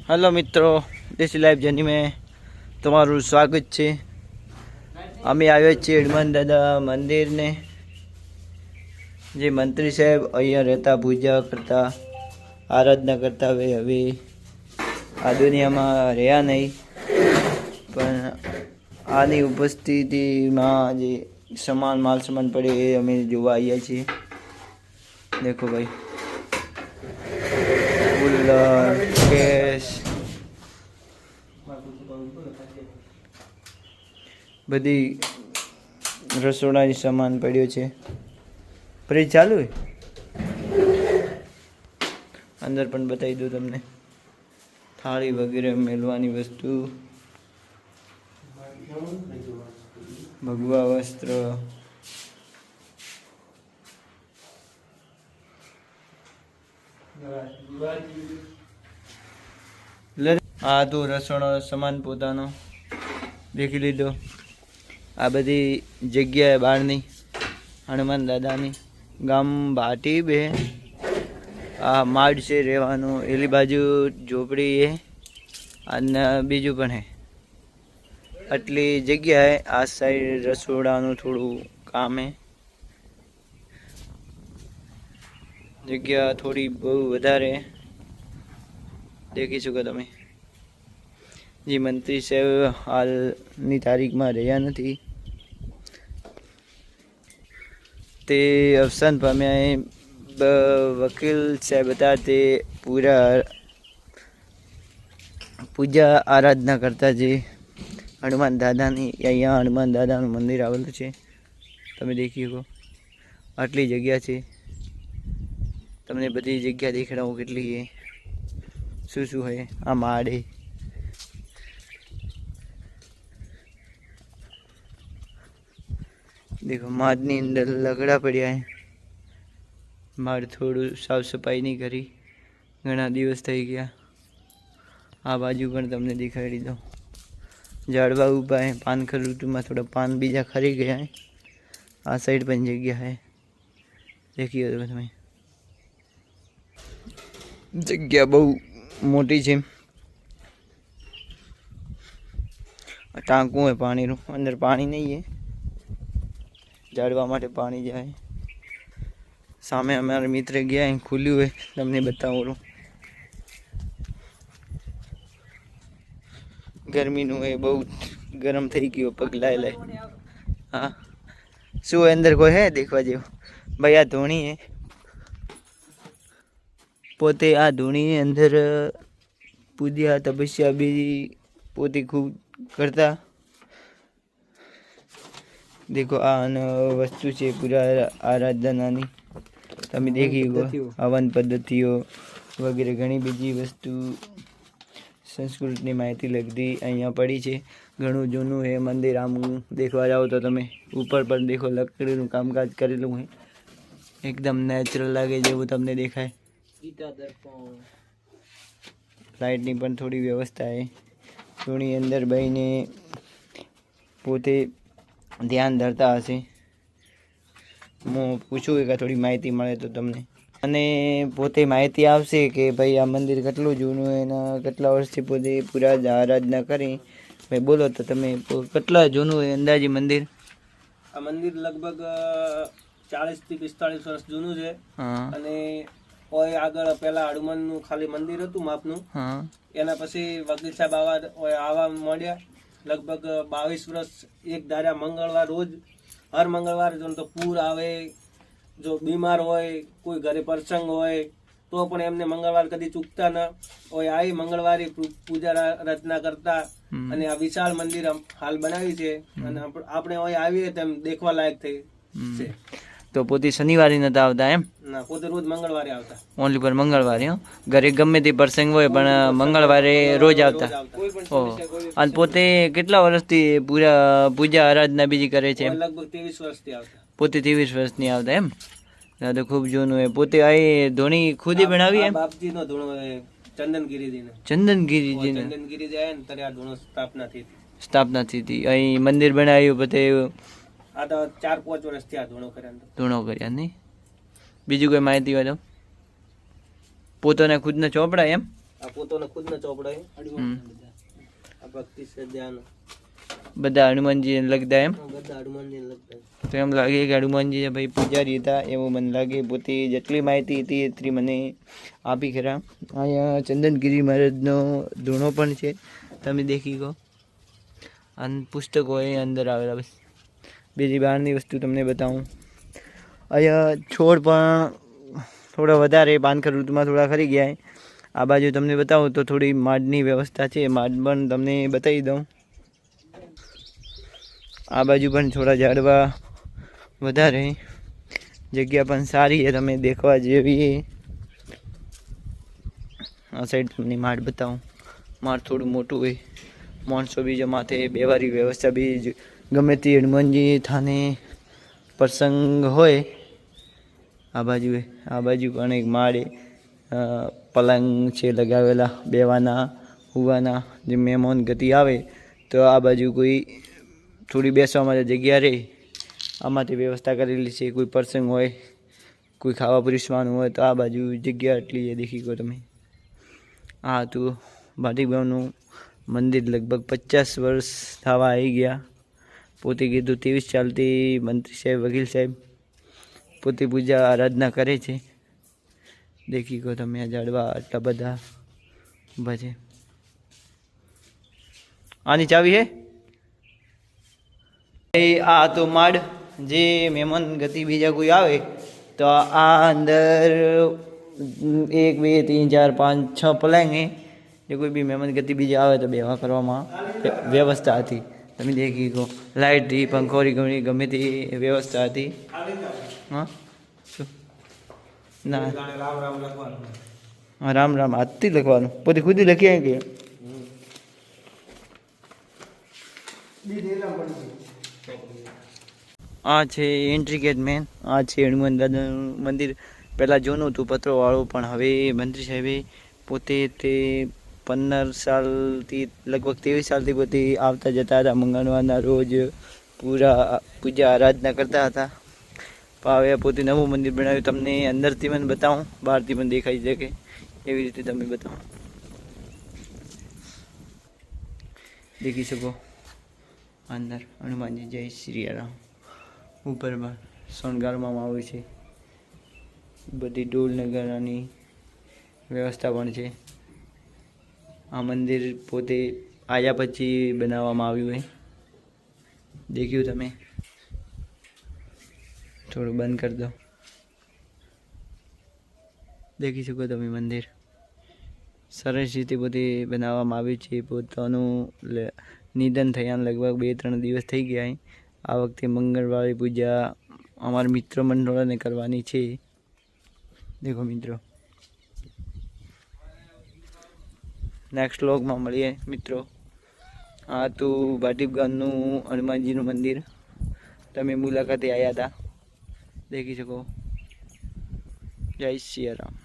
Hello मित्रों, देसी life journey में તમારું સ્વાગત છે। અમે આવ્યા છીએ હનુમાન દાદા મંદિરને। જે મંત્રી સાહેબ અહીંયા રહેતા, પૂજા કરતા, આરાધના કરતા હોય। હવે આ દુનિયામાં રહ્યા નહીં, પણ આની ઉપસ્થિતિમાં જે માલ સામાન પડે એ અમે જોવા આવ્યા છીએ। દેખો ભાઈ, કુલર, ગેસ, બધી રસોડાની સામાન પડ્યો છે। ફ્રીજ ચાલુ है, અંદર પણ બતાવી દઉં તમને। થાળી વગેરે મેલવાની વસ્તુ, ભગવા વસ્ત્ર, આ તો રસોડો સામાન પોતાનો દેખી લીધો। આ બધી જગ્યાએ બહારની હનુમાન દાદાની ગામ ભાટી બે આ માડ છે રહેવાનું। એલી બાજુ ઝોપડી છે અને બીજું પણ છે। આટલી જગ્યાએ આ સાઈડ રસોડાનું થોડું કામ છે। જગ્યા થોડી બહુ વધારે દેખી શકો તમે। જે મંત્રી સાહેબ હાલની તારીખમાં રહ્યા નથી, તે અવસાન પામ્યા। વકીલ સાહેબ હતા, તે પૂજા આરાધના કરતા। જે હનુમાન દાદાની, અહીંયા હનુમાન દાદાનું મંદિર આવેલું છે, તમે દેખી શકો। આટલી જગ્યા છે, તમને બધી જગ્યા દેખાડું કેટલી છે, શું શું છે। આ માડે देखो, माडनी अंदर लगड़ा पड़ा है। माड़ थोड़ू साफ सफाई नहीं करी, घना दिवस थई गया। आ बाजू पण तमने दिखाड़ी दो, झाड़वा ऊभा है। पानखर ऋतु में थोड़ा पान बीजा खरी गया है। आ साइड पण जग्या है, देखिए तो तमे। जग्या बहु मोटी है। टाँकू है पानी रू, अंदर पानी नहीं है, झाड़वा माटे पानी जाए। सामे अमारा मित्र गया है, खुल्यू है, तमने बताऊँ। गर्मी नु है, बहुत गरम थई गयो, पगलाए लाए। हाँ, शू अंदर कोई है देखवा जो भाई। आ धोनी है, पोते आ धोनी अंदर पूजा तपस्या भी पोते खूब करता। देखो, आ वस्तु है पूरा आराधना नी, तमे देखी हवन पद्धतिओ वगैरह घणी बीजी वस्तु संस्कृति माहिती लगती अँ पड़ी है। घणु जूनू है मंदिर। आम देखवा जाओ तो तमे ऊपर पर देखो, लकड़ी कामकाज करेलू है, एकदम नेचरल लगे जेवुं तमने देखाय। लाइट नी पण थोड़ी व्यवस्था है। थोड़ी अंदर बहीने पोते ध्यान धरता हशे। હું પૂછું કે થોડી માહિતી મળે તો તમને, અને પોતે માહિતી આવશે કે ભાઈ આ મંદિર કેટલું જૂનું છે અને કેટલા વર્ષથી પોતે પૂરા આરાધના કરી। ભાઈ બોલો તો તમે, કેટલા જૂનું છે અંદાજી મંદિર? આ મંદિર લગભગ 40 થી 45 વર્ષ જૂનું છે। અને ઓય આગળ પહેલા હનુમાનનું ખાલી મંદિર હતું માપનું। એના પછી વકીલ સાહેબ આવા મળ્યા। लगभग 22 वर्ष एक धारा मंगलवार रोज, हर मंगलवार जो तो पूर आवे, जो बीमार होय, कोई घरे प्रसंग होय तो पण एमने मंगलवार कदी चूकता न। ओय आई मंगलवारे पूजा रचना करता। અને આ વિશાળ મંદિર હાલ બનાવી છે અને આપણે ઓય આવીએ તેમ देखवा लायक થઈ છે। तो पोते शनिवारे नता आवता एम? ना, पोते रोज मंगलवारे आवता। ओनली पर मंगलवारे? हो, घरे गमे ते प्रसंग होय पण मंगलवारे रोज आवता। ओ, अन पोते કેટલા વર્ષથી પૂરા પૂજા આરાધના બીજી કરે છે? લગભગ 23 વર્ષથી આવતા। પોતે 23 વર્ષની આવતા એમ? તો खूब જૂનું है। पोते आई ધોણી खुदी बनावी एम? બાપજીનો ધોણો ચંદનગીરીજીનો। ચંદનગીરીજીનો ચંદનગીરીજી આયા ને ત્યારે આ ધોણો સ્થાપના થઈ હતી। અહીં મંદિર બનાવ્યું, પોતે આ તો 4-5 વર્ષથી આ ધોણો કર્યા। ધોણો કર્યા નહીં? બીજું કોઈ માહિતી હોય તો? પોતાના ખુદના ચોપડા એમ? આ પોતાને ખુદને ચોપડાય આ ભક્તિ છે ધ્યાન બધા હનુમાનજી લગતા એમ. બધા હનુમાનજી લગતા. તો એમ લાગે કે હનુમાનજી ભાઈ પૂજારી હતા એવું મને લાગે. પોતે જેટલી માહિતી હતી એટલી મને આપી ખરા. અહીંયા ચંદનગીરી મહારાજનો ધૂણો પણ છે, તમે દેખી ગો. અને પુસ્તકો એ અંદર આવેલા. બસ બીજી બહારની વસ્તુ તમને બતાવું. અહીંયા છોડ પણ થોડા વધારે પાનખર ઋતુમાં થોડા ખરી ગયા. આ બાજુ તમને બતાવું તો થોડી માડની વ્યવસ્થા છે, માડ પણ તમને બતાવી દઉં. આ બાજુ પણ થોડા ઝાડવા વધારે, જગ્યા પણ સારી છે, તમે દેખવા જેવી. આ સાઈડ તમને માડ બતાવું. માડ થોડું મોટું હોય, માણસો બીજા માથે બેવારી વ્યવસ્થા બી ગમે તે હનુમાનજી થાને પ્રસંગ હોય. આ બાજુ પણ એક માળે પલંગ છે લગાવેલા બેવાના હુવાના. જે મહેમાન ગતિ આવે તો આ બાજુ કોઈ થોડી બેસવા માટે જગ્યા રહે, આમાંથી વ્યવસ્થા કરેલી છે. કોઈ પ્રસંગ હોય, કોઈ ખાવા પીરસવાનું હોય તો આ બાજુ જગ્યા એટલી છે, દેખી ગયો તમે. આ હતું ભાટીગામનું મંદિર. લગભગ 50 વર્ષ થવા આવી ગયા. પોતે કીધું 23 સાલથી મંત્રી સાહેબ, વકીલ સાહેબ પોતે પૂજા આરાધના કરે છે. દેખી ગયો તમે. આ ઝાડવા આટલા બધા ઊભા છે. આની ચાવી હે. આ તો માડ, જે મહેમાન ગતિ બીજા કોઈ આવે તો આ અંદર 1 2 3 4 5 6 પલંગ હે. જે કોઈ બી મહેમાન ગતિ બીજા આવે તો બેવા કરવામાં વ્યવસ્થા હતી. તમે દેખી ગો. લાઇટ હતી, પંખોરી ગમે તે વ્યવસ્થા હતી. હા શું ના રામ રામ હાથથી લખવાનું, પોતે ખુદ લખીએ કે આ છે એન્ટ્રી ગેટ મેન. આ છે હનુમાન દાદાનું મંદિર. પહેલાં જૂનું હતું પત્રોવાળું, પણ હવે મંત્રી સાહેબે પોતે તે 15 સાલથી લગભગ 23 સાલથી પોતે આવતા જતા હતા. મંગળવારના રોજ પૂજા આરાધના કરતા હતા. પણ હવે પોતે નવું મંદિર બનાવ્યું. તમને અંદરથી મને બતાવું, બહારથી પણ દેખાઈ શકે એવી રીતે તમે બતાવો. દેખી શકો અંદર હનુમાનજી જય શ્રી રામ ઉપર શણગારવામાં આવે છે. બધી ઢોલ નગારાની વ્યવસ્થા પણ છે. આ મંદિર પોતે આયા પછી બનાવવામાં આવ્યું હોય. દેખ્યું તમે. થોડું બંધ કરી દો. દેખી શકો તમે મંદિર સરસ રીતે પોતે બનાવવામાં આવ્યું છે. પોતાનું નિધન થયા લગભગ 2-3 દિવસ થઈ ગયા. આ વખતે મંગળવારે પૂજા અમારા મિત્ર મંડળને કરવાની છે. દેખો મિત્રો, નેક્સ્ટ વ્લોગમાં મળીએ મિત્રો. આ તો ભાટીગામનું હનુમાનજીનું મંદિર. તમે મુલાકાતે આવ્યા હતા, દેખી શકો. જય શ્રી રામ.